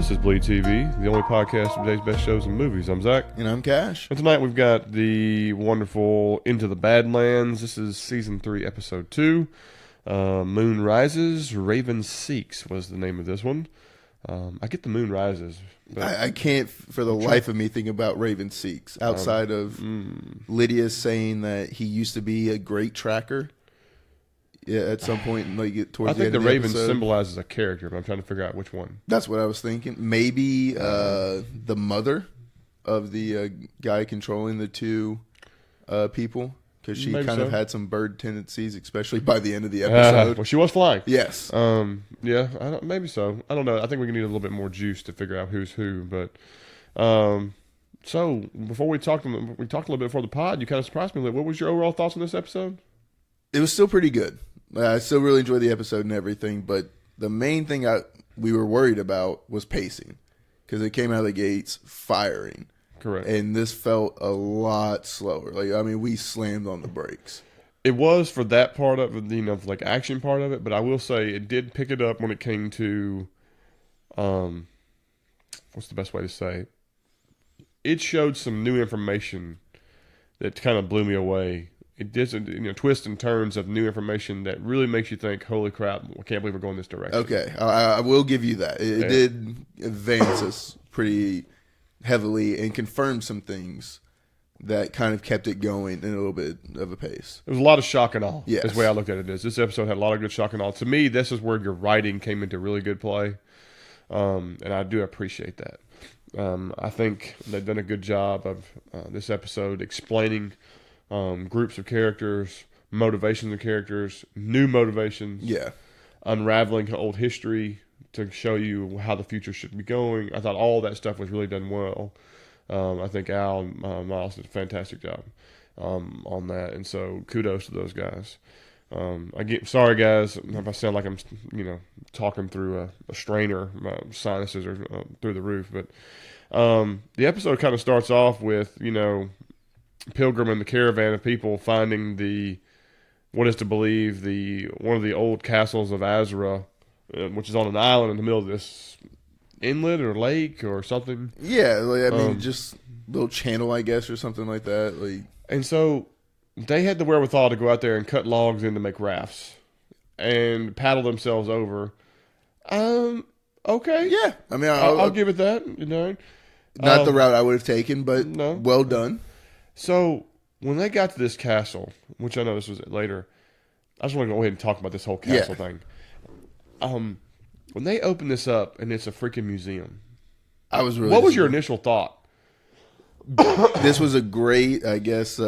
This is BleedTV, the only podcast of today's best shows and movies. I'm Zach. And I'm Cash. And tonight we've got the wonderful Into the Badlands. This is Season 3, Episode 2. Moon Rises, Raven Seeks was the name of this one. I get the Moon Rises. But I can't for the life of me think about Raven Seeks outside of Lydia saying that he used to be a great tracker. Yeah, at some point, like towards the end of the Raven episode. Symbolizes a character, but I'm trying to figure out which one. That's what I was thinking. Maybe the mother of the guy controlling the two people, because she kind of had some bird tendencies, especially by the end of the episode. Well, she was flying. Yes. Yeah, maybe so. I don't know. I think we need a little bit more juice to figure out who's who. But so before we talked a little bit before the pod. You kind of surprised me. What was your overall thoughts on this episode? It was still pretty good. I still really enjoyed the episode and everything, but the main thing we were worried about was pacing, because it came out of the gates firing. Correct. And this felt a lot slower. We slammed on the brakes. It was for that part of it, like action part of it, but I will say it did pick it up when it came to, what's the best way to say? It showed some new information that kind of blew me away. It did some, twists and turns of new information that really makes you think, holy crap, I can't believe we're going this direction. Okay, I will give you that. It did advance us pretty heavily and confirm some things that kind of kept it going in a little bit of a pace. There was a lot of shock and awe. Yes. That's the way I looked at it. This episode had a lot of good shock and awe. To me, this is where your writing came into really good play, and I do appreciate that. I think they've done a good job of this episode explaining groups of characters, motivations of characters, new motivations. Yeah. Unraveling old history to show you how the future should be going. I thought all that stuff was really done well. I think Al and Miles did a fantastic job on that, and so kudos to those guys. Sorry guys if I sound like I'm talking through a strainer. My sinuses are through the roof, but the episode kind of starts off with Pilgrim and the caravan of people finding what is to believe one of the old castles of Azra, which is on an island in the middle of this inlet or lake or something. Yeah, just a little channel, I guess, or something like that. And so they had the wherewithal to go out there and cut logs in to make rafts and paddle themselves over. Okay. Yeah. I'll give it that. Not the route I would have taken, but no. Well done. So when they got to this castle, which I know this was later, I just want to go ahead and talk about this whole castle thing. When they open this up and it's a freaking museum, what was your initial thought? This was a great, I guess,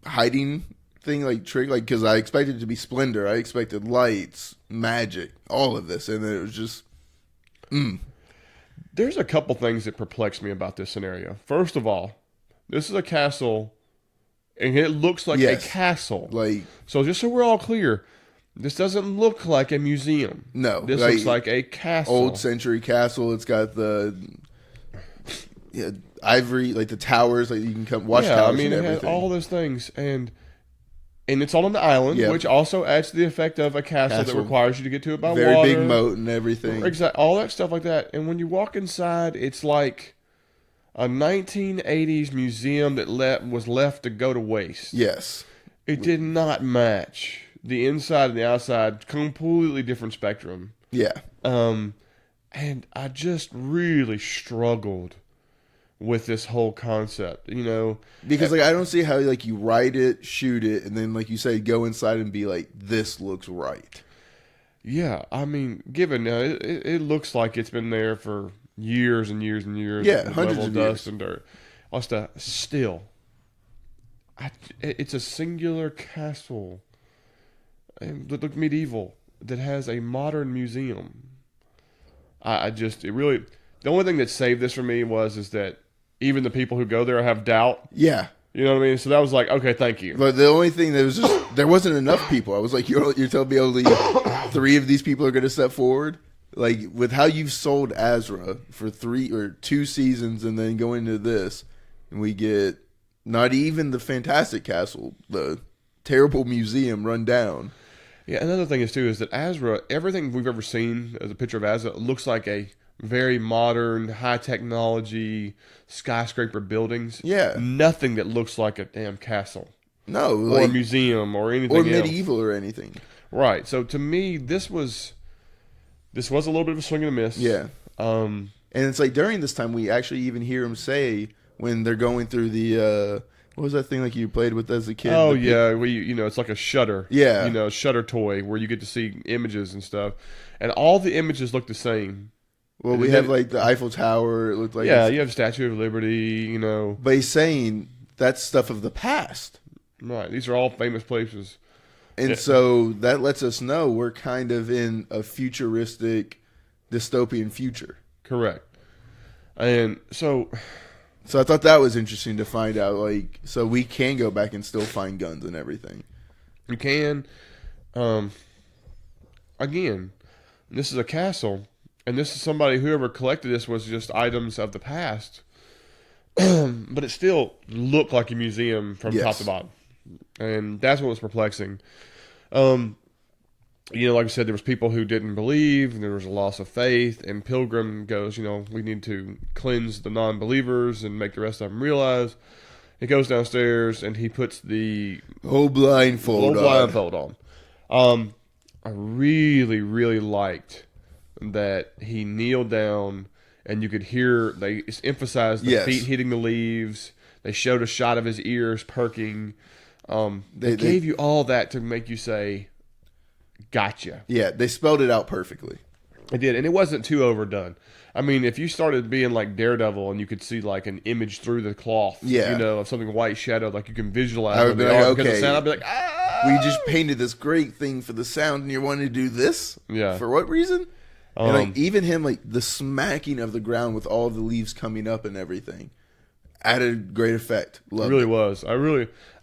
hiding thing, trick, because I expected it to be splendor. I expected lights, magic, all of this, and then it was just, There's a couple things that perplex me about this scenario. First of all, this is a castle, and it looks like a castle. So just so we're all clear, this doesn't look like a museum. No. This looks like a castle. Old century castle. It's got the ivory, the towers, you can come watch towers and everything. It has all those things, and it's all on the island, which also adds to the effect of a castle that requires you to get to it by water. Very big moat and everything. Exactly, all that stuff like that. And when you walk inside, it's like a 1980s museum that was left to go to waste. Yes. It did not match. The inside and the outside, completely different spectrum. Yeah. And I just really struggled with this whole concept, because I don't see how you write it, shoot it, and then like you say, go inside and be like, this looks right. Yeah, given now, it looks like it's been there for years and years and years. Yeah, hundreds of dust years. And dirt. All stuff. Still, it's a singular castle that looked medieval that has a modern museum. The only thing that saved this for me is that even the people who go there have doubt. Yeah. You know what I mean? So that was like, okay, thank you. But the only thing that was just, there wasn't enough people. I was like, you're telling me only 3 of these people are going to step forward? With how you've sold Azra for 3 or 2 seasons and then going into this, and we get not even the fantastic castle, the terrible museum run down. Yeah, another thing is too is that Azra, everything we've ever seen as a picture of Azra looks like a very modern, high technology skyscraper buildings. Yeah. Nothing that looks like a damn castle No, or a like museum or anything or else. medieval or anything. Right. So to me, this was a little bit of a swing and a miss. Yeah. Um, And it's like during this time we actually even hear him say when they're going through the what was that thing like you played with as a kid? Oh The yeah, it's like a shutter. Yeah. A shutter toy where you get to see images and stuff, and all the images look the same. Well, we have like the Eiffel Tower. It looked like you have Statue of Liberty. But he's saying that's stuff of the past, Right. These are all famous places, and so that lets us know we're kind of in a futuristic, dystopian future. Correct. And so I thought that was interesting to find out. Like, so we can go back and still find guns and everything. you can, again, this is a castle. And this is somebody, whoever collected this was just items of the past. But it still looked like a museum from top to bottom. And that's what was perplexing. Like I said, there was people who didn't believe, and there was a loss of faith. And Pilgrim goes, we need to cleanse the non-believers and make the rest of them realize. He goes downstairs, and he puts the whole blindfold on. I really, really liked that he kneeled down and you could hear, they emphasized the feet hitting the leaves. They showed a shot of his ears perking. They gave you all that to make you say, gotcha. Yeah, they spelled it out perfectly. It did, and it wasn't too overdone. I mean, if you started being like Daredevil and you could see like an image through the cloth, of something white shadowed, like you can visualize. I would be like, okay. I'd be like, ah! We just painted this great thing for the sound, and you're wanting to do this? Yeah. For what reason? And like even him, like the smacking of the ground with all the leaves coming up and everything, added great effect. Loved it really it. was.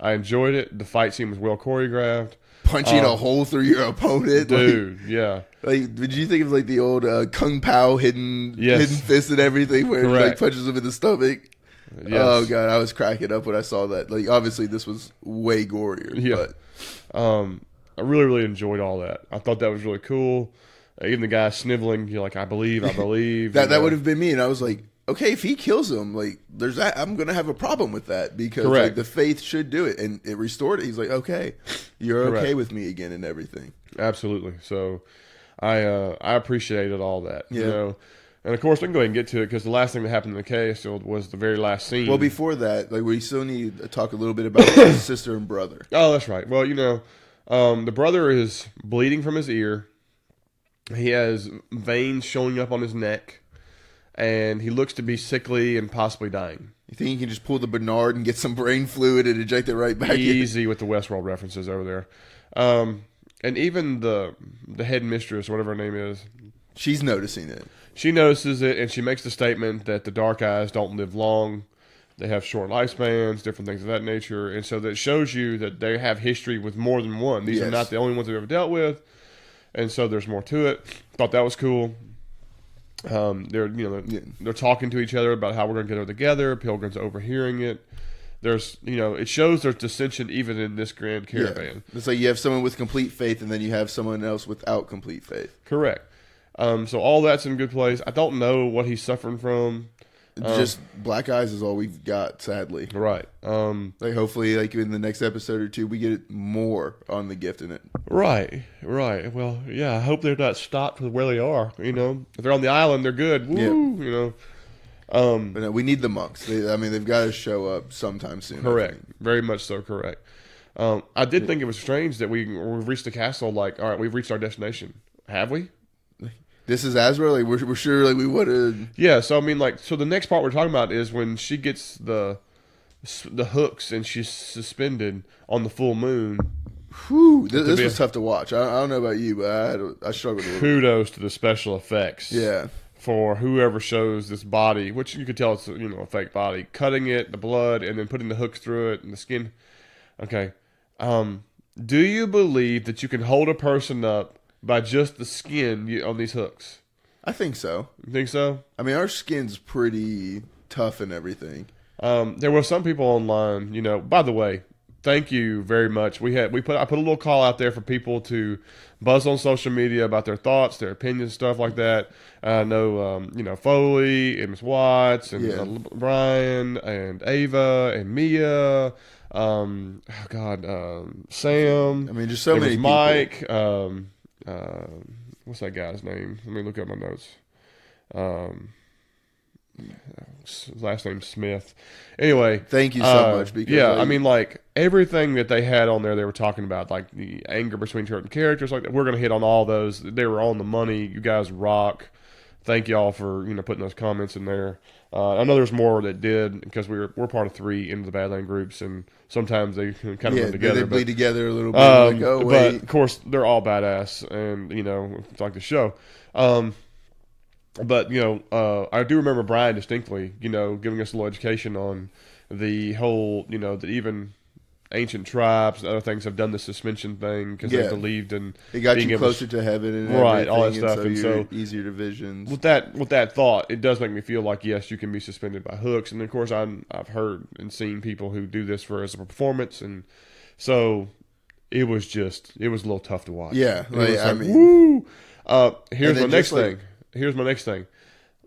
I enjoyed it. The fight scene was well choreographed. Punching a hole through your opponent, dude. Yeah. Like, did you think of like the old Kung Pao hidden fist and everything, where he like punches him in the stomach? Yes. Oh god, I was cracking up when I saw that. Like, obviously this was way gorier. Yeah. But I really, really enjoyed all that. I thought that was really cool. Even the guy sniveling, you're like, I believe. that would have been me, and I was like, okay, if he kills him, like, there's that. I'm gonna have a problem with that because like, the faith should do it, and it restored it. He's like, okay, you're okay with me again and everything. Absolutely. So, I appreciated all that. Yeah. And of course, we can go ahead and get to it because the last thing that happened in the case was the very last scene. Well, before that, like, we still need to talk a little bit about his sister and brother. Oh, that's right. Well, the brother is bleeding from his ear. He has veins showing up on his neck, and he looks to be sickly and possibly dying. You think you can just pull the Bernard and get some brain fluid and inject it right back in? Easy with the Westworld references over there. And even the head mistress, whatever her name is, she's noticing it. She notices it, and she makes the statement that the Dark Eyes don't live long. They have short lifespans, different things of that nature. And so that shows you that they have history with more than one. These are not the only ones they've ever dealt with. And so there's more to it. Thought that was cool. They're talking to each other about how we're going to get her together. Pilgrim's overhearing it. There's, it shows there's dissension even in this grand caravan. Yeah. It's like you have someone with complete faith, and then you have someone else without complete faith. Correct. So all that's in good place. I don't know what he's suffering from. Just black eyes is all we've got, sadly. Right. Like, hopefully, like in the next episode or two, we get more on the gift in it. Right. Well, yeah, I hope they're not stopped with where they are. If they're on the island, they're good. Woo, But no, we need the monks. They've got to show up sometime soon. Correct. Very much so correct. I did think it was strange that we've reached the castle, like, all right, we've reached our destination. Have we? This is Azra? Like, we're sure, like, we would have... Yeah, so, so the next part we're talking about is when she gets the hooks and she's suspended on the full moon. Whew, this was tough to watch. I don't know about you, but I struggled a little. Kudos to the special effects. Yeah. For whoever shows this body, which you could tell it's, a fake body, cutting it, the blood, and then putting the hooks through it and the skin. Okay. Do you believe that you can hold a person up by just the skin on these hooks? I think so. You think so? Our skin's pretty tough and everything. There were some people online, by the way, thank you very much. I put a little call out there for people to buzz on social media about their thoughts, their opinions, stuff like that. I know, Foley and Miss Watts and Brian and Ava and Mia. Sam. I mean, just so many people. Mike. What's that guy's name? Let me look up my notes. His last name's Smith. Anyway, thank you so much. Because I mean, like everything that they had on there, they were talking about, like the anger between certain characters, like that. We're gonna hit on all those. They were on the money. You guys rock. Thank y'all for putting those comments in there. I know there's more that did because we're part of 3 Into the Badlands groups, and sometimes they kind of run together. They bleed together a little bit. But of course, they're all badass, and it's like the show. But I do remember Brian distinctly, giving us a little education on the whole, that even ancient tribes and other things have done the suspension thing because they believed in it got you closer to heaven and right, all that stuff, and so easier to visions. With that thought, it does make me feel like yes, you can be suspended by hooks, and of course I've heard and seen people who do this as a performance, and so it was a little tough to watch. Yeah, woo. Here's my next thing. Here's my next thing.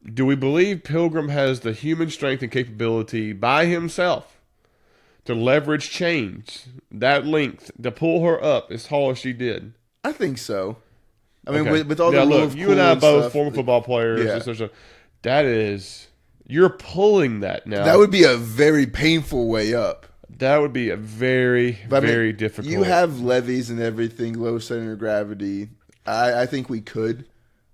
Do we believe Pilgrim has the human strength and capability by himself to leverage chains that length to pull her up as tall as she did? I think so. I mean, with all the look, you and I both former football players. Yeah. You're pulling that now. That would be a very painful way up. That would be a very, very difficult. You have levees and everything, low center of gravity. I think we could.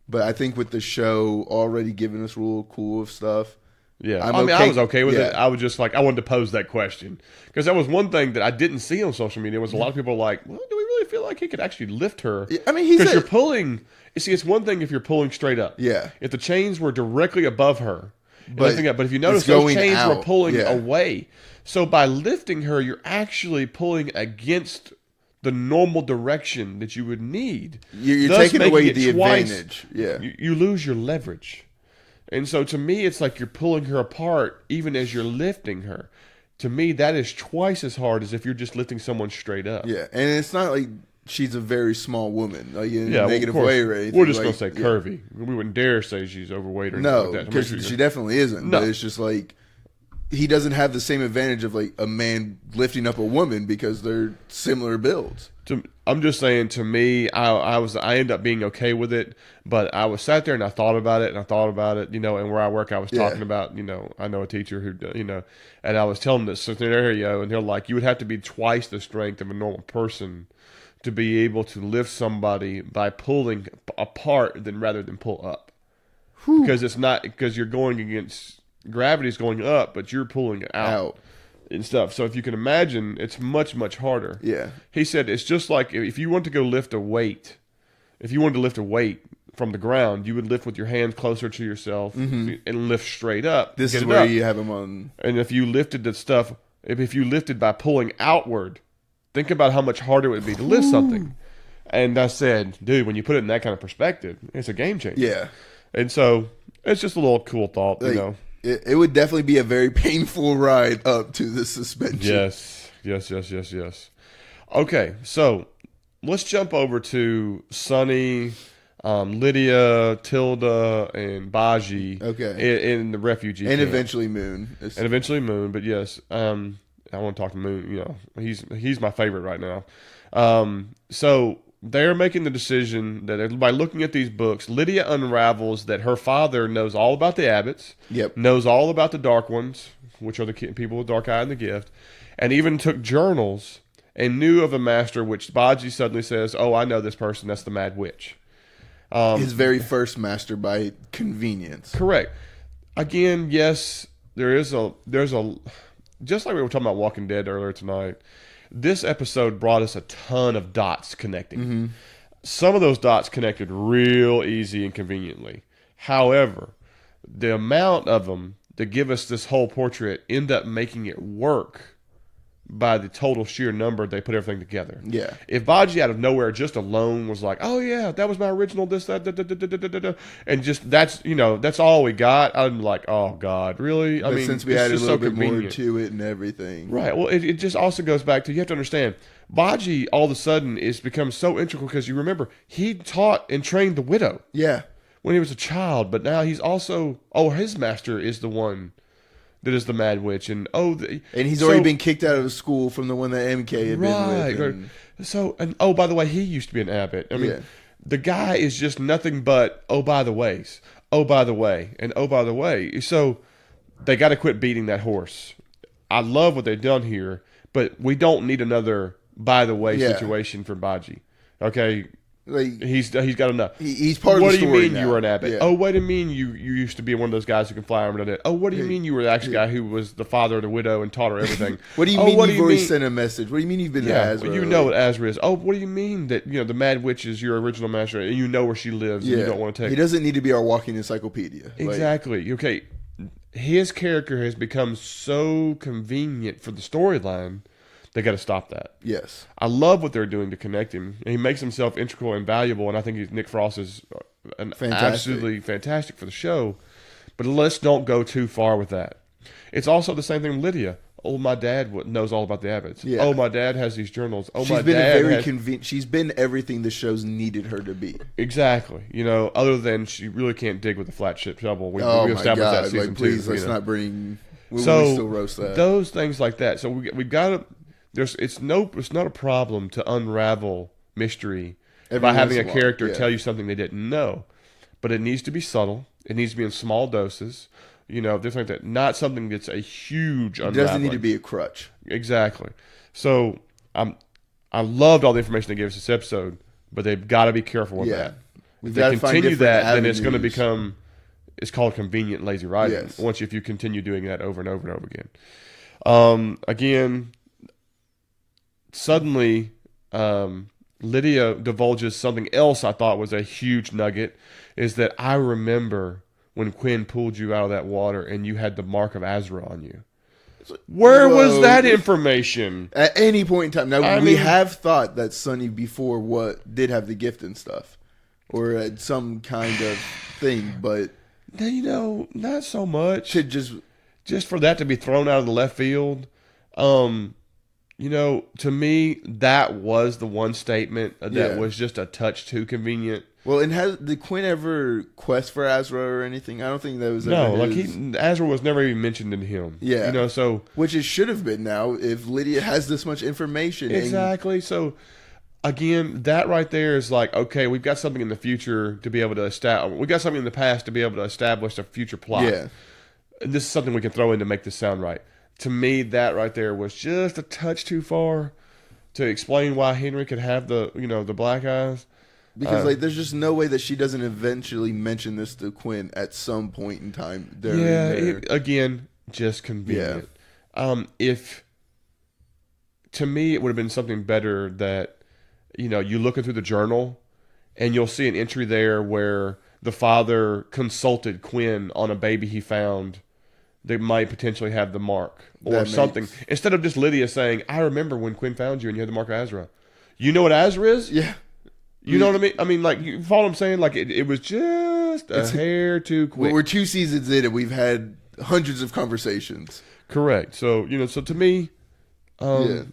But I think with the show already giving us real cool stuff. Yeah. I was okay with it. I was just like, I wanted to pose that question. Because that was one thing that I didn't see on social media was a lot of people like, well, do we really feel like he could actually lift her? I mean, because you're pulling. You see, it's one thing if you're pulling straight up. Yeah. If the chains were directly above her. But if you notice, those chains were pulling away. So by lifting her, you're actually pulling against the normal direction that you would need. You're taking away the advantage. Yeah. You lose your leverage. And so to me, it's like you're pulling her apart even as you're lifting her. To me, that is twice as hard as if you're just lifting someone straight up. Yeah. And it's not like she's a very small woman, like in a negative way or anything. We're just going to say curvy. We wouldn't dare say she's overweight or anything like that. No, because she definitely isn't. No. But it's just like he doesn't have the same advantage of like a man lifting up a woman because they're similar builds. I'm just saying, to me, I ended up being okay with it, but I was sat there and I thought about it, and where I work, I was talking about, I know a teacher who, and I was telling this scenario, and they're like, you would have to be twice the strength of a normal person to be able to lift somebody by pulling apart rather than pull up. Whew. Because you're going against gravity's going up, but you're pulling it out. And stuff. So if you can imagine, it's much, much harder. Yeah. He said it's just like if you want to go lift a weight, if you wanted to lift a weight from the ground, you would lift with your hands closer to yourself and lift straight up. This is where you have them on. And if you lifted the stuff, if you lifted by pulling outward, think about how much harder it would be to lift something. And I said, dude, when you put it in that kind of perspective, it's a game changer. Yeah. And so it's just a little cool thought, It would definitely be a very painful ride up to the suspension. Yes. Okay, so let's jump over to Sonny, Lydia, Tilda, and Baji. Okay. In the refugee and camp. Eventually Moon. And eventually Moon, but yes, I want to talk to Moon. He's my favorite right now. So they're making the decision that by looking at these books, Lydia unravels that her father knows all about the Abbotts, knows all about the Dark Ones, which are the people with dark eye and the gift, and even took journals and knew of a master, which Baji suddenly says, oh, I know this person, that's the Mad Witch. His very first master by convenience. Correct. Again, yes, there's a just like we were talking about Walking Dead earlier tonight, this episode brought us a ton of dots connecting. Mm-hmm. Some of those dots connected real easy and conveniently. However, the amount of them to give us this whole portrait end up making it work by the total sheer number they put everything together. Yeah. If Baji out of nowhere just alone was like, oh yeah, that was my original this, that, da, da, da, da, da, da, da, and just that's all we got, I'm like, oh God, really? But since we added a little bit more to it and everything. Right. Well, it just also goes back to, you have to understand, Baji all of a sudden is become so integral because you remember, he taught and trained the widow. Yeah. When he was a child, but now he's also, his master is the one that is the Mad Witch, and he's already been kicked out of school from the one that MK had been with. And, so by the way, he used to be an abbot. I mean, the guy is just nothing but by the ways, by the way, and by the way. So they got to quit beating that horse. I love what they've done here, but we don't need another by the way situation for Baji. Okay. Like, he's got enough. He's part of the story. What do you mean now. you were an abbot? Yeah. Oh, what do you mean you used to be one of those guys who can fly armored? Oh, what do you mean you were the actual guy who was the father of the widow and taught her everything? What do you mean you've already sent a message? What do you mean you've been to Azra? You know what Azra is. Oh, what do you mean that the Mad Witch is your original master and you know where she lives and you don't want to take He doesn't need to be our walking encyclopedia. Exactly. Okay. His character has become so convenient for the storyline. They got to stop that. Yes. I love what they're doing to connect him. He makes himself integral and valuable, and I think Nick Frost is absolutely fantastic for the show. But let's don't go too far with that. It's also the same thing with Lydia. Oh, my dad knows all about the abbots. Yeah. Oh, my dad has these journals. Oh, my dad She's been everything the show's needed her to be. Exactly. Other than she really can't dig with a flat ship shovel. We established that season please, 2. Let's not bring. We still roast that. Those things like that. So we've got to. It's not a problem to unravel mystery by having a character tell you something they didn't know, but it needs to be subtle. It needs to be in small doses. Things like that. Not something that's a huge unraveling. It doesn't need to be a crutch. Exactly. So I loved all the information they gave us this episode, but they've got to be careful with that. If they continue that, then it's going to become. It's called convenient lazy writing. Yes. If you continue doing that over and over and over again. Again. Suddenly, Lydia divulges something else I thought was a huge nugget, is that I remember when Quinn pulled you out of that water and you had the mark of Azra on you. Where was that information? At any point in time. Now, we have thought that Sonny before did have the gift and stuff, or had some kind of thing, but... not so much. To just for that to be thrown out of the left field... to me, that was the one statement that was just a touch too convenient. Well, and did Quinn ever quest for Azra or anything? I don't think that was Azra was never even mentioned in him. Yeah. So... Which it should have been now if Lydia has this much information. Exactly. So, again, that right there is like, okay, we've got something in the future to be able to establish... We've got something in the past to be able to establish a future plot. Yeah. And this is something we can throw in to make this sound right. To me, that right there was just a touch too far to explain why Henry could have the black eyes. Because there's just no way that she doesn't eventually mention this to Quinn at some point in time. Again, just convenient. Yeah. To me, it would have been something better that you looking through the journal and you'll see an entry there where the father consulted Quinn on a baby he found. They might potentially have the mark or something. Instead of just Lydia saying, I remember when Quinn found you and you had the mark of Azra. You know what Azra is? Yeah. You know what I mean? I mean, like, you follow what I'm saying? Like, it was just a hair too quick. We're 2 seasons in and we've had hundreds of conversations. Correct. So, so to me, I'm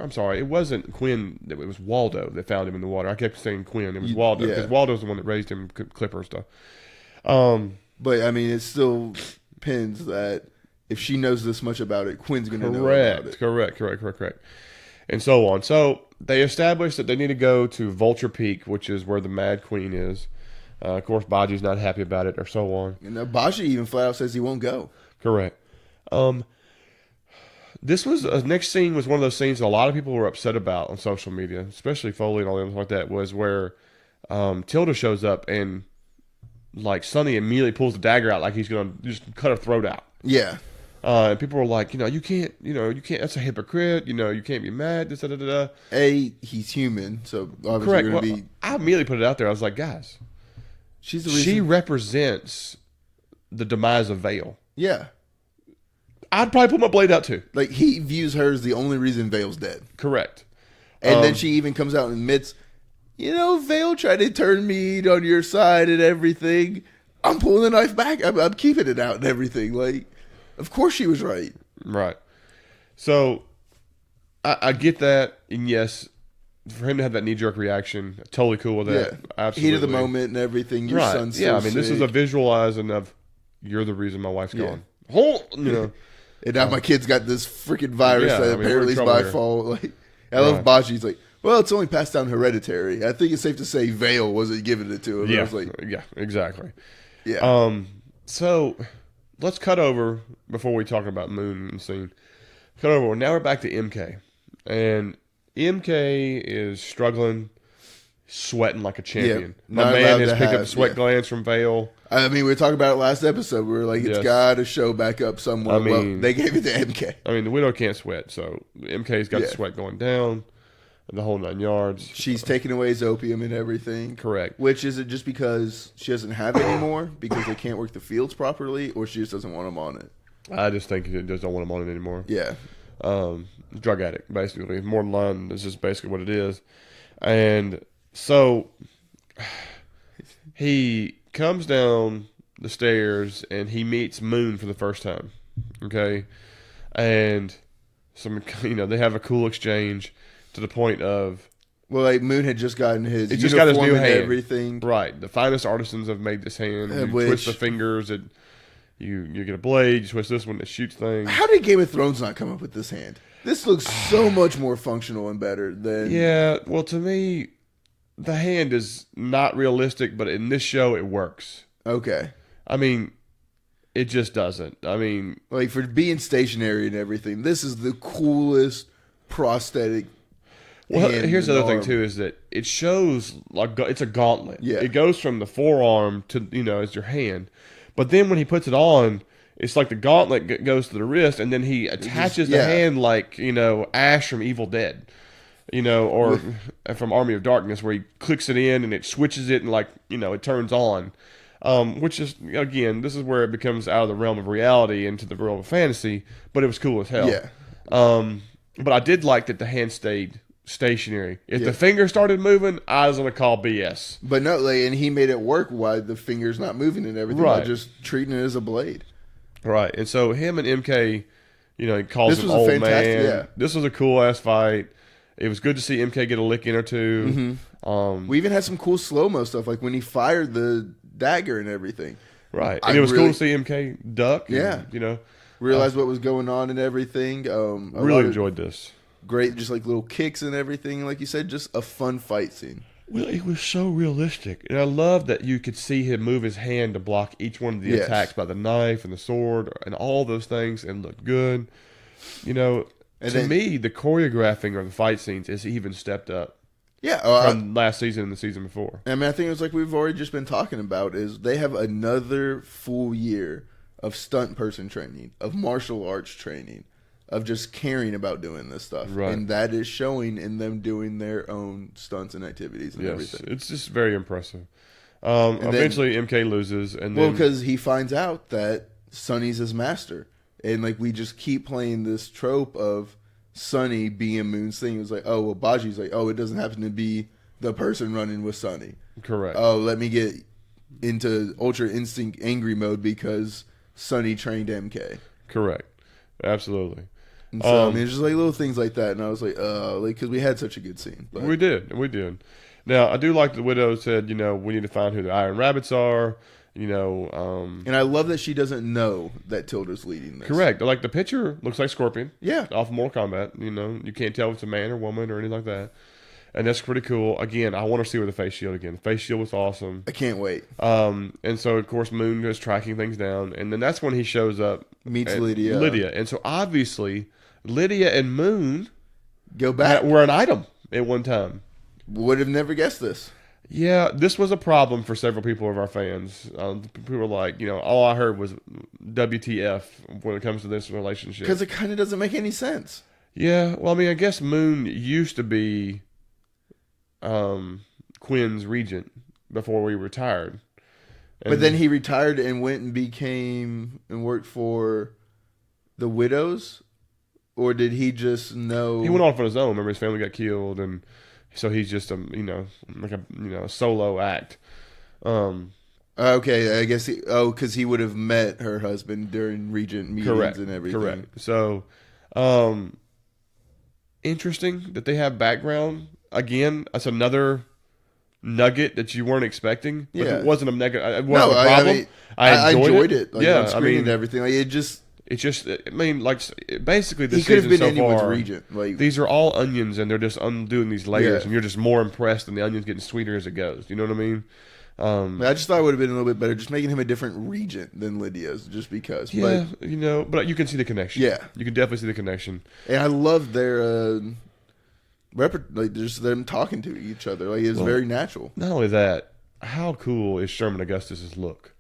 sorry, it wasn't Quinn. It was Waldo that found him in the water. I kept saying Quinn. It was Waldo because Waldo's the one that raised him, Clipper and stuff. But, I mean, it's still... pins that if she knows this much about it, Quinn's going to know about it. Correct. And so on. So they established that they need to go to Vulture Peak, which is where the Mad Queen is. Of course, Baji's not happy about it, or so on. And Baji even flat out says he won't go. Correct. This was next scene was one of those scenes that a lot of people were upset about on social media, especially Foley and all them like that. Was where Tilda shows up and. Like Sonny immediately pulls the dagger out like he's gonna just cut her throat out. Yeah. And people were like, you can't, that's a hypocrite. You can't be mad. This, da, da, da. He's human, so obviously correct. I immediately put it out there. I was like, guys, she represents the demise of Vale. Yeah. I'd probably put my blade out too. Like, he views her as the only reason Vale's dead. Correct. And then she even comes out and admits, Vale tried to turn me on your side and everything. I'm pulling the knife back. I'm keeping it out and everything. Like, of course she was right. Right. So, I get that. And yes, for him to have that knee-jerk reaction, totally cool with that. Yeah. Absolutely. Heat of the moment and everything. Your son's so sick. this is a visualizing of, you're the reason my wife's gone. And now my kid's got this freaking virus that apparently is my fault. Like, I love Baji's like, well, it's only passed down hereditary. I think it's safe to say Vale wasn't giving it to him. Yeah, I was like, yeah, exactly. Yeah. So let's cut over before we talk about Moon and scene. Cut over. Now we're back to MK, and MK is struggling, sweating like a champion. My man has picked up a sweat glands from Vale. I mean, we were talking about it last episode. We were like, it's got to show back up somewhere. I mean, well, they gave it to MK. I mean, the widow can't sweat, so MK's got the sweat going down, the whole 9 yards. She's taking away his opium and everything. Correct. Which, is it just because she doesn't have it anymore, because they can't work the fields properly, or she just doesn't want him on it? I just think she just don't want him on it anymore. Yeah. Drug addict, basically. More than line, this is basically what it is. And so he comes down the stairs and he meets Moon for the first time. Okay? And they have a cool exchange to the point of, well, like, Moon had just gotten his just got his new hand. Everything. Right. The finest artisans have made this hand. You twist the fingers, you get a blade, you twist this one that shoots things. How did Game of Thrones not come up with this hand? This looks so much more functional and better than... Yeah, well, to me, the hand is not realistic, but in this show, it works. Okay. I mean, it just doesn't. I mean... Like, for being stationary and everything, this is the coolest prosthetic. Well, here's the other thing, too, is that it shows like it's a gauntlet. Yeah. It goes from the forearm to, as your hand. But then when he puts it on, it's like the gauntlet goes to the wrist, and then he attaches the hand like, Ash from Evil Dead. Or from Army of Darkness, where he clicks it in and it switches it and it turns on. Which is, again, this is where it becomes out of the realm of reality into the realm of fantasy, but it was cool as hell. Yeah. But I did like that the hand stayed stationary. If the finger started moving, I was going to call BS. But no, and he made it work while the finger's not moving and everything, by just treating it as a blade. Right. And so him and MK, he calls him old man. Yeah. This was a cool-ass fight. It was good to see MK get a lick in or two. Mm-hmm. We even had some cool slow-mo stuff, like when he fired the dagger and everything. Right. And it was cool to see MK duck. And, realize what was going on and everything. Really enjoyed this. Great, just like little kicks and everything. Like you said, just a fun fight scene. Well, it was so realistic. And I love that you could see him move his hand to block each one of the attacks by the knife and the sword and all those things, and look good. And to me, the choreographing of the fight scenes is even stepped up. Yeah. From last season and the season before. I mean, I think it was like we've already just been talking about, is they have another full year of stunt person training, of martial arts training, of just caring about doing this stuff. Right. And that is showing in them doing their own stunts and activities and everything. It's just very impressive. Eventually, MK loses. Because he finds out that Sonny's his master. And we just keep playing this trope of Sonny being Moon's thing. It was like, oh, well, Baji's like, oh, it doesn't happen to be the person running with Sonny. Correct. Oh, let me get into Ultra Instinct angry mode because Sonny trained MK. Correct. Absolutely. And so, it's just little things like that. And I was like, because we had such a good scene. But. We did. Now, I do like the widow said, we need to find who the Iron Rabbits are. And I love that she doesn't know that Tilda's leading this. Correct. Like, the picture looks like Scorpion. Yeah. Off of Mortal Kombat. You can't tell if it's a man or woman or anything like that. And that's pretty cool. Again, I want to see her with the face shield again. The face shield was awesome. I can't wait. And so, of course, Moon is tracking things down. And then that's when he shows up. Meets Lydia. And so, obviously, Lydia and Moon go back. Were an item at one time. Would have never guessed this. Yeah, this was a problem for several people of our fans. People were like, all I heard was WTF when it comes to this relationship. Because it kind of doesn't make any sense. Yeah, well, I mean, I guess Moon used to be Quinn's regent before he retired. But then he retired and went and worked for the widows, or did he just know? He went off on his own. Remember, his family got killed, and so he's just like a solo act. Okay, I guess because he would have met her husband during Regent meetings and everything. Correct. So, interesting that they have background. Again, that's another nugget that you weren't expecting. But it wasn't a negative. It wasn't a problem. I enjoyed it. Like, on screen and everything. Like, it's just. I mean, like basically, this he could have been so anyone's far, regent. Like, these are all onions, and they're just undoing these layers, and you're just more impressed, and the onion's getting sweeter as it goes. You know what I mean? I just thought it would have been a little bit better, just making him a different regent than Lydia's, just because. Yeah, but you can see the connection. Yeah, you can definitely see the connection. And I love their like just them talking to each other. Like it's very natural. Not only that, how cool is Sherman Augustus's look?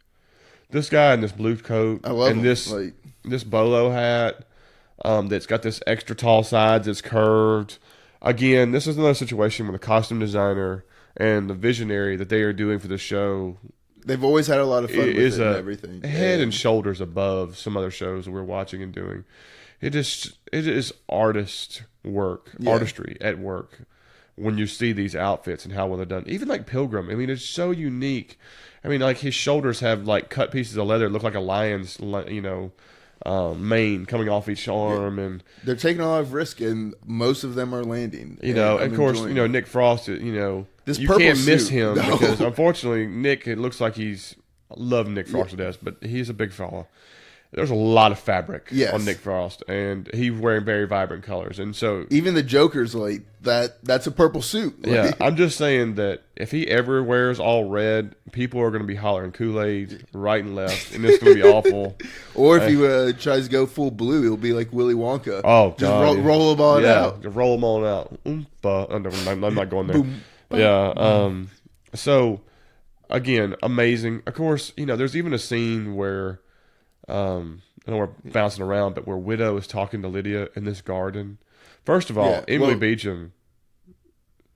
This guy in this blue coat and this bolo hat that's got this extra tall sides that's curved. Again, this is another situation with a costume designer and the visionary that they are doing for the show. They've always had a lot of fun with it and everything. Head and shoulders above some other shows that we're watching and doing. It is artistry at work when you see these outfits and how well they're done. Even like Pilgrim, I mean, it's so unique. I mean, like his shoulders have like cut pieces of leather that look like a lion's, mane coming off each arm, and they're taking a lot of risk, and most of them are landing. Of course, Nick Frost. This you can't miss suit. him because unfortunately, Nick. It looks like I love Nick Frost to death, but he's a big fella. There's a lot of fabric on Nick Frost, and he's wearing very vibrant colors, and so even the Joker's like that. That's a purple suit. Yeah, I'm just saying that if he ever wears all red, people are going to be hollering Kool-Aid right and left, and it's going to be awful. Or if he tries to go full blue, he'll be like Willy Wonka. Oh, just roll them on out. Just roll them on out. I'm not going there. Boom. Yeah. So again, amazing. Of course, there's even a scene where. I know we're bouncing around, but where Widow is talking to Lydia in this garden. First of all, Emily Beecham,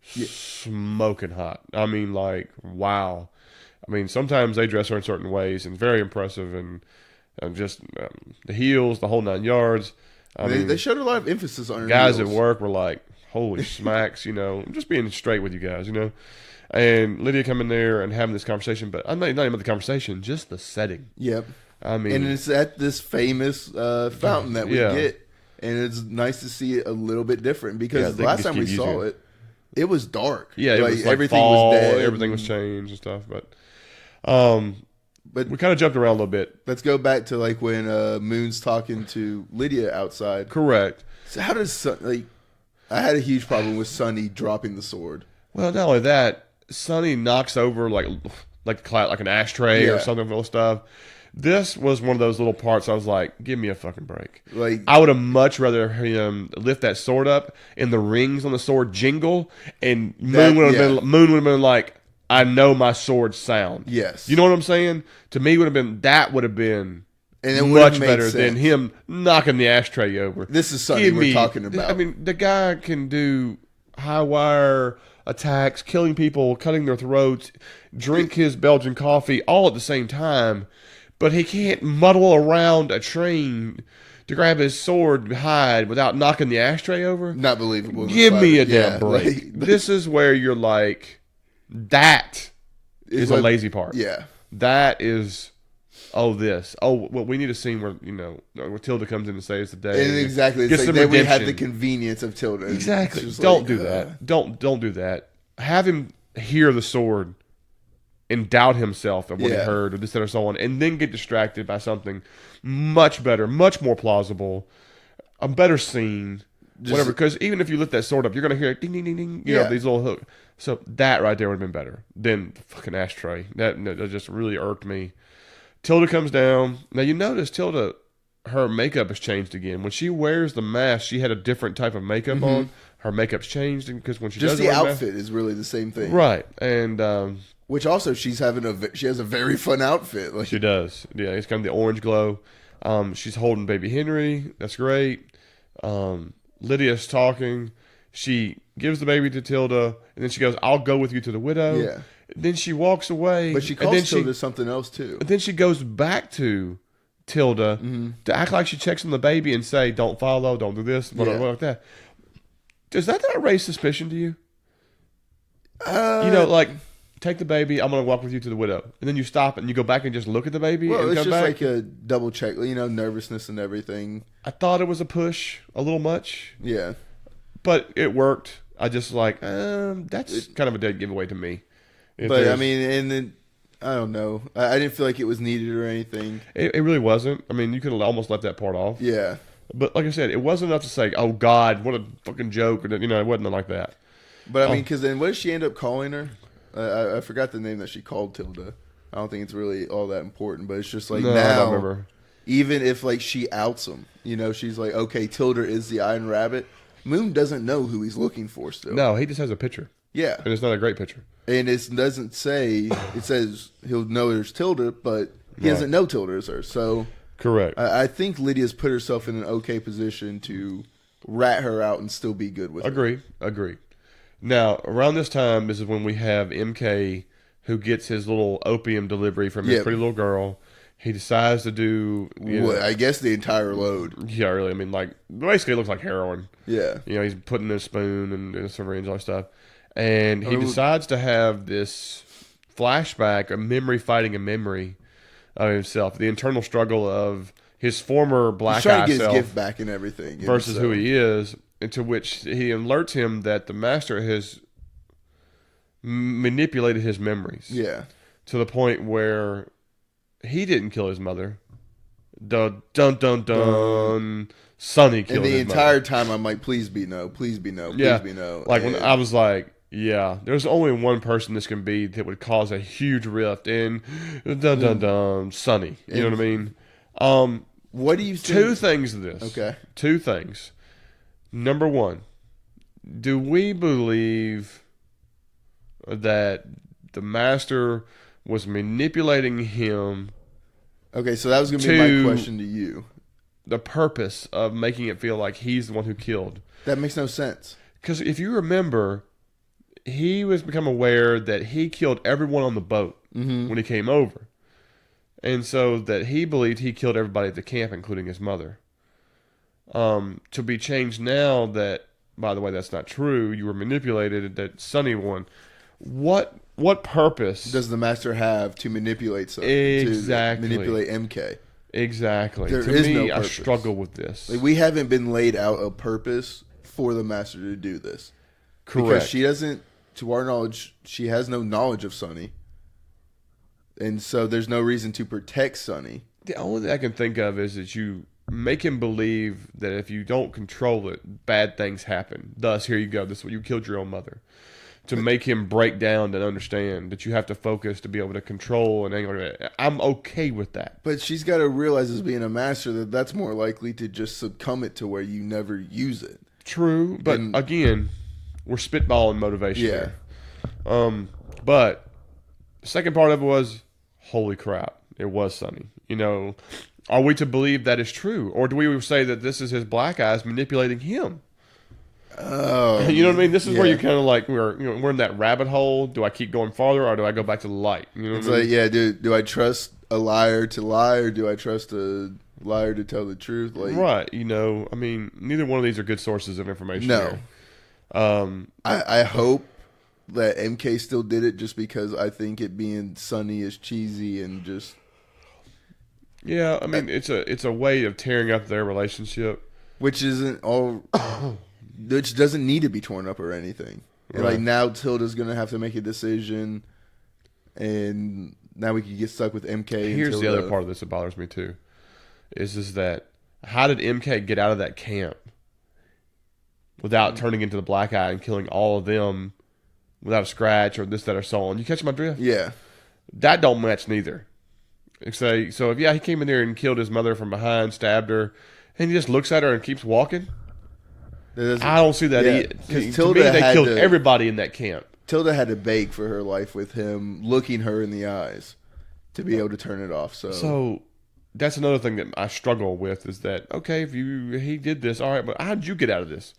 smoking hot. I mean, like, wow. I mean, sometimes they dress her in certain ways, and very impressive, and just the heels, the whole 9 yards. They showed a lot of emphasis on her guys heels. At work were like, holy smacks, I'm just being straight with you guys, And Lydia coming there and having this conversation, but I'm not even about the conversation, just the setting. Yep. I mean, and it's at this famous fountain that we get, and it's nice to see it a little bit different because the last time we saw it, it was dark. Yeah, it was like everything fall, was dead, everything was changed and stuff. But we kind of jumped around a little bit. Let's go back to like when Moon's talking to Lydia outside. Correct. So how does I had a huge problem with Sonny dropping the sword. Well, not only that, Sonny knocks over like an ashtray or something full of stuff. This was one of those little parts I was like, give me a fucking break. Like, I would have much rather him lift that sword up and the rings on the sword jingle, and Moon would have been like, I know my sword's sound. Yes. You know what I'm saying? To me, would have been and it much better than him knocking the ashtray over. This is something we're talking about. I mean, the guy can do high wire attacks, killing people, cutting their throats, drink his Belgian coffee all at the same time. But he can't muddle around a train to grab his sword hide without knocking the ashtray over. Not believable. Give me a damn break. This is where you're like, that is a lazy part. Yeah. That is, we need a scene where Tilda comes in and saves the day. And exactly. It's like then we have the convenience of Tilda. Exactly. Don't do that. Don't do that. Have him hear the sword and doubt himself of what he heard or this, that, or so on, and then get distracted by something much better, much more plausible, a better scene, whatever. Because even if you lift that sword up, you're going to hear ding, ding, ding, ding, these little hooks. So that right there would have been better than the fucking ashtray. That just really irked me. Tilda comes down. Now, you notice Tilda, her makeup has changed again. When she wears the mask, she had a different type of makeup on. Her makeup's changed because when she does the outfit is really the same thing. Right. And which also she has a very fun outfit. She does. Yeah, it's kind of the orange glow. She's holding baby Henry. That's great. Lydia's talking. She gives the baby to Tilda, and then she goes, I'll go with you to the widow. Yeah. Then she walks away. But she calls Tilda something else, too. But then she goes back to Tilda to act like she checks on the baby and say, "Don't follow, don't do this, whatever like that." Does that not raise suspicion to you? Like, take the baby. I'm going to walk with you to the widow, and then you stop and you go back and just look at the baby. Well, and it's come just back. like a double check, nervousness and everything. I thought it was a push, a little much. Yeah, but it worked. I just that's kind of a dead giveaway to me. But I mean, and then I don't know. I didn't feel like it was needed or anything. It really wasn't. I mean, you could have almost left that part off. Yeah. But like I said, it wasn't enough to say, "Oh God, what a fucking joke," or it wasn't like that. But I mean, because then what did she end up calling her? I forgot the name that she called Tilda. I don't think it's really all that important, but it's just like no, now, I don't remember. Even if like she outs him, she's like, okay, Tilda is the Iron Rabbit. Moon doesn't know who he's looking for still. No, he just has a picture. Yeah, and it's not a great picture. And it doesn't say. It says he'll know there's Tilda, but he doesn't know Tilda is her. So. Correct. I think Lydia's put herself in an okay position to rat her out and still be good with her. Agree. Now, around this time, this is when we have MK who gets his little opium delivery from his pretty little girl. He decides to do... I guess the entire load. Yeah, really. I mean, basically it looks like heroin. Yeah. He's putting in a spoon and a syringe and all that stuff. And he decides to have this flashback, a memory fighting a memory of himself, the internal struggle of his former black eye self, to get his gift back and everything, versus who he is, into which he alerts him that the master has manipulated his memories. Yeah, to the point where he didn't kill his mother. Dun dun dun dun. Sonny killed his mother. And the entire time, I'm like, please be no, please be no, please be no. Like when I was like. Yeah, there's only one person this can be that would cause a huge rift in Sonny. You know what I mean? What do you think? Two things to this. Okay. Two things. Number one, do we believe that the master was manipulating him? Okay, so that was going to be my question to you. The purpose of making it feel like he's the one who killed. That makes no sense. Because if you remember... he was become aware that he killed everyone on the boat when he came over. And so that he believed he killed everybody at the camp, including his mother. To be changed now that, by the way, that's not true. You were manipulated, that Sonny won. What purpose does the master have to manipulate something? Exactly. To manipulate MK? Exactly. There to is me, no purpose. I struggle with this. We haven't been laid out a purpose for the master to do this. Correct. Because she doesn't... To our knowledge, she has no knowledge of Sonny. And so there's no reason to protect Sonny. The only thing I can think of is that you make him believe that if you don't control it, bad things happen. Thus, here you go. This is what you killed your own mother. To make him break down and understand that you have to focus to be able to control and anger. I'm okay with that. But she's got to realize as being a master that that's more likely to just succumb it to where you never use it. True. But again... we're spitballing motivation here. But the second part of it was, holy crap, it was Sonny. Are we to believe that is true? Or do we say that this is his black eyes manipulating him? Oh. You know what I mean? This is where you kind of like, we're in that rabbit hole. Do I keep going farther or do I go back to the light? You know what I mean? Do I trust a liar to lie or do I trust a liar to tell the truth? Right. I mean, neither one of these are good sources of information. No. Here. I hope that MK still did it just because I think it being Sonny is cheesy and just... Yeah, I mean, it's a way of tearing up their relationship. Which isn't all... which doesn't need to be torn up or anything. And Right. now Tilda's going to have to make a decision and now we can get stuck with MK. Here's the other part of this that bothers me too. Is that how did MK get out of that camp without turning into the black eye and killing all of them without a scratch or this, that, or so on? You catch my drift? Yeah. That don't match neither. So if he came in there and killed his mother from behind, stabbed her, and he just looks at her and keeps walking, I don't see that either. Because to me, they killed everybody in that camp. Tilda had to beg for her life with him looking her in the eyes to be able to turn it off. So that's another thing that I struggle with is that, okay, if he did this, all right, but how did you get out of this?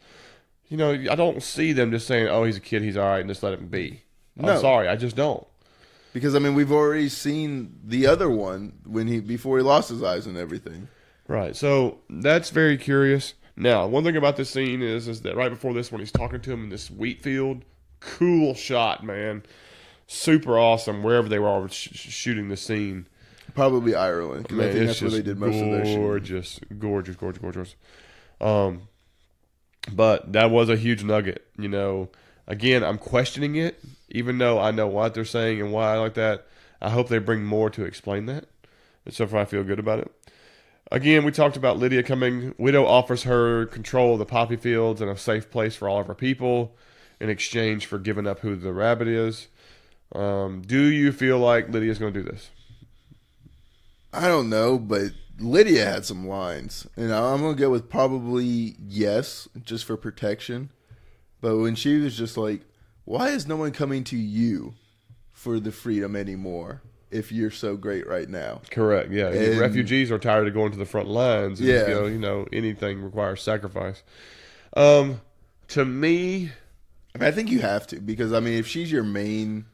I don't see them just saying, oh, he's a kid, he's all right, and just let him be. No. I'm sorry, I just don't. Because I mean, we've already seen the other one before he lost his eyes and everything. Right. So that's very curious. Now, one thing about this scene is that right before this, when he's talking to him in this wheat field, cool shot, man, super awesome. Wherever they were shooting the scene, probably Ireland. Because I think that's where they did most of their shooting. Gorgeous. But that was a huge nugget. You know, again, I'm questioning it, even though I know what they're saying and why I like that. I hope they bring more to explain that. And so far, I feel good about it. Again, we talked about Lydia coming. Widow offers her control of the poppy fields and a safe place for all of her people in exchange for giving up who the rabbit is. Do you feel like Lydia's going to do this? I don't know, but Lydia had some lines. And I'm going to go with probably yes, just for protection. But when she was just like, why is no one coming to you for the freedom anymore? If you're so great right now. Correct, yeah. And refugees are tired of going to the front lines. And, yeah. You know, anything requires sacrifice. To me... I mean, I think you have to. Because, I mean, if she's your main...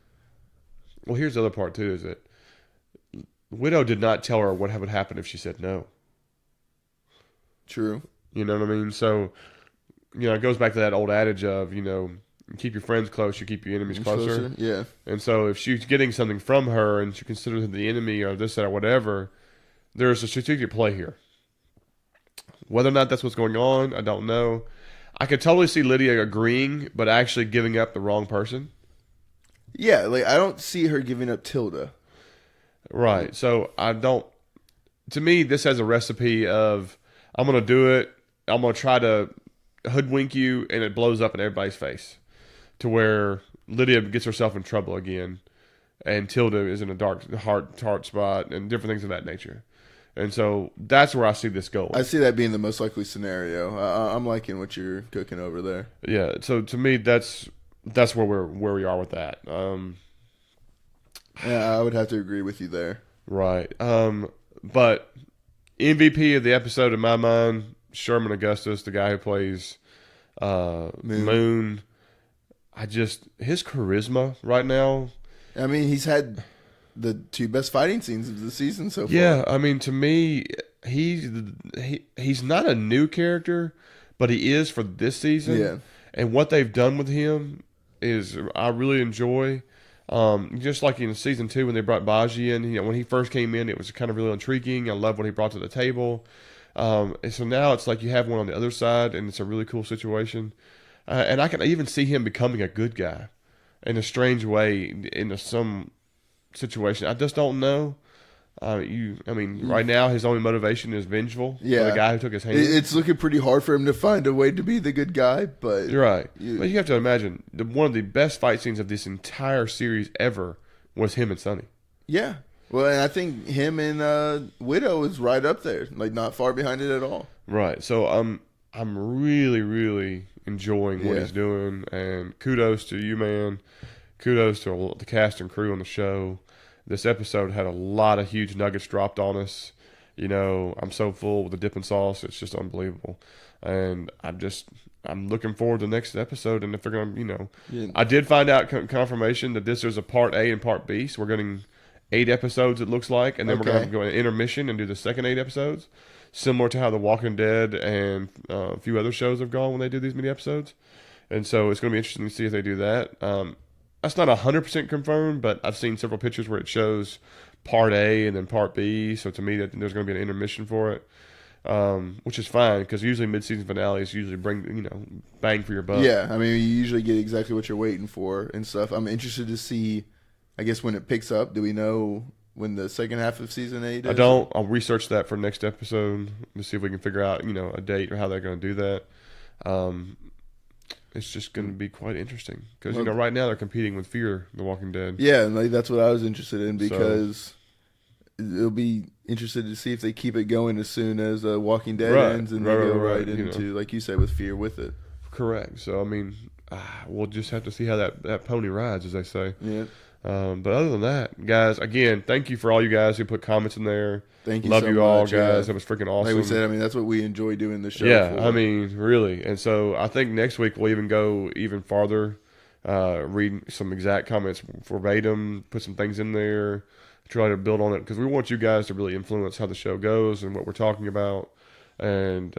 Well, here's the other part, too, is that Widow did not tell her what would happen if she said no. True. You know what I mean? So, you know, it goes back to that old adage of, you know... You keep your friends close, you keep your enemies closer. Yeah. And so if she's getting something from her and she considers him the enemy or this, that, or whatever, there's a strategic play here. Whether or not that's what's going on, I don't know. I could totally see Lydia agreeing, but actually giving up the wrong person. Yeah, like I don't see her giving up Tilda. Right. So I don't... To me, this has a recipe of, I'm going to do it, I'm going to try to hoodwink you, and it blows up in everybody's face. To where Lydia gets herself in trouble again, and Tilda is in a dark heart spot, and different things of that nature. And so that's where I see this going. I see that being the most likely scenario. I'm liking what you're cooking over there. Yeah. So to me, that's where we are with that. Yeah, I would have to agree with you there. Right. But MVP of the episode in my mind, Sherman Augustus, the guy who plays Moon. His charisma right now. I mean, he's had the two best fighting scenes of the season so far. Yeah, I mean, to me, he's not a new character, but he is for this season. Yeah. And what they've done with him is I really enjoy. Just like in season 2 when they brought Baji in, when he first came in, it was kind of really intriguing. I love what he brought to the table. And so now it's like you have one on the other side, and it's a really cool situation. And I can even see him becoming a good guy in a strange way in some situation. I just don't know. Right now his only motivation is vengeful. Yeah, for the guy who took his hand. It's looking pretty hard for him to find a way to be the good guy, but you're right. But you have to imagine one of the best fight scenes of this entire series ever was him and Sonny. Yeah. Well, and I think him and Widow is right up there, like not far behind it at all. Right. So I'm really, really enjoying what he's doing, and kudos to you, man. Kudos to the cast and crew on the show. This episode had a lot of huge nuggets dropped on us. You know, I'm so full with the dipping sauce. It's just unbelievable. And I'm looking forward to the next episode. And if they're going to, I did find out confirmation that there's a part A and part B. So we're getting 8 episodes, it looks like. And then we're going to go in intermission and do the second 8 episodes. Similar to how The Walking Dead and a few other shows have gone when they do these mini episodes. And so it's going to be interesting to see if they do that. That's not 100% confirmed, but I've seen several pictures where it shows part A and then part B. So to me, that there's going to be an intermission for it, which is fine because usually mid-season finales usually bring bang for your buck. Yeah, I mean you usually get exactly what you're waiting for and stuff. I'm interested to see, I guess when it picks up. Do we know when the second half of season 8 is? I don't. I'll research that for next episode to see if we can figure out a date or how they're going to do that. It's just going to be quite interesting because right now they're competing with Fear the Walking Dead. Yeah, and that's what I was interested in because it'll be interested to see if they keep it going as soon as Walking Dead ends and they go right into like you said with Fear with it. Correct. So I mean, we'll just have to see how that pony rides, as they say. Yeah. But other than that, guys, again, thank you for all you guys who put comments in there. Thank you. Love so you all, much, guys. That was freaking awesome. Like we said, I mean that's what we enjoy doing the show. Yeah, for. I mean, really. And so I think next week we'll even go even farther read some exact comments verbatim, put some things in there, try to build on it because we want you guys to really influence how the show goes and what we're talking about, and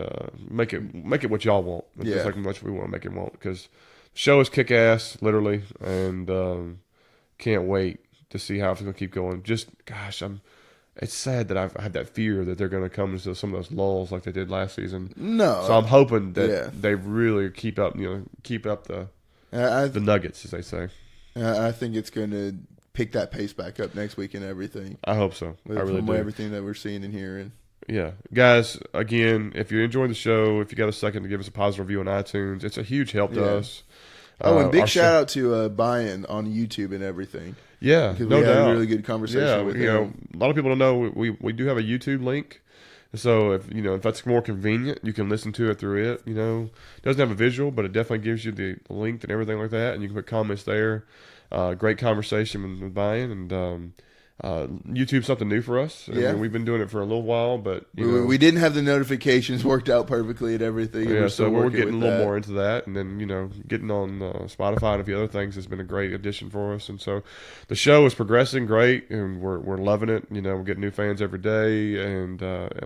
make it what y'all want. Just like much we want to make it want, because the show is kick ass, literally, and can't wait to see how it's going to keep going. Just gosh, it's sad that I had that fear that they're going to come into some of those lulls like they did last season. No, so I'm hoping that they really keep up the nuggets, as they say. I think it's going to pick that pace back up next week and everything. I hope so. I really do. Everything that we're seeing and hearing. Yeah. Guys, again, if you're enjoying the show, if you got a second to give us a positive review on iTunes, it's a huge help to us. And big shout out to Brian on YouTube and everything. Yeah, because no we doubt. had a really good conversation with him. A lot of people don't know we do have a YouTube link. So if that's more convenient, you can listen to it through it. It doesn't have a visual, but it definitely gives you the link and everything like that, and you can put comments there. Great conversation with Brian, and YouTube's something new for us. I mean, we've been doing it for a little while, but we didn't have the notifications worked out perfectly and everything. Yeah, so we're getting a little more into that, and then getting on Spotify and a few other things has been a great addition for us. And so the show is progressing great, and we're loving it. We're getting new fans every day, and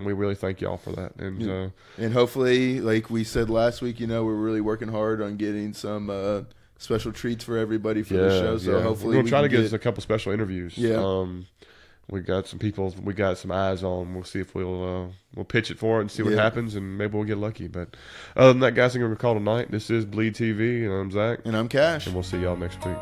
we really thank y'all for that. And hopefully, like we said last week, we're really working hard on getting some special treats for everybody for the show. So hopefully we'll try to get us a couple special interviews. Yeah. We got some people we got some eyes on. We'll see if we'll pitch it for it and see what happens, and maybe we'll get lucky. But other than that, guys, I'm going to call tonight. This is BleedTV, and I'm Zach. And I'm Cash. And we'll see y'all next week.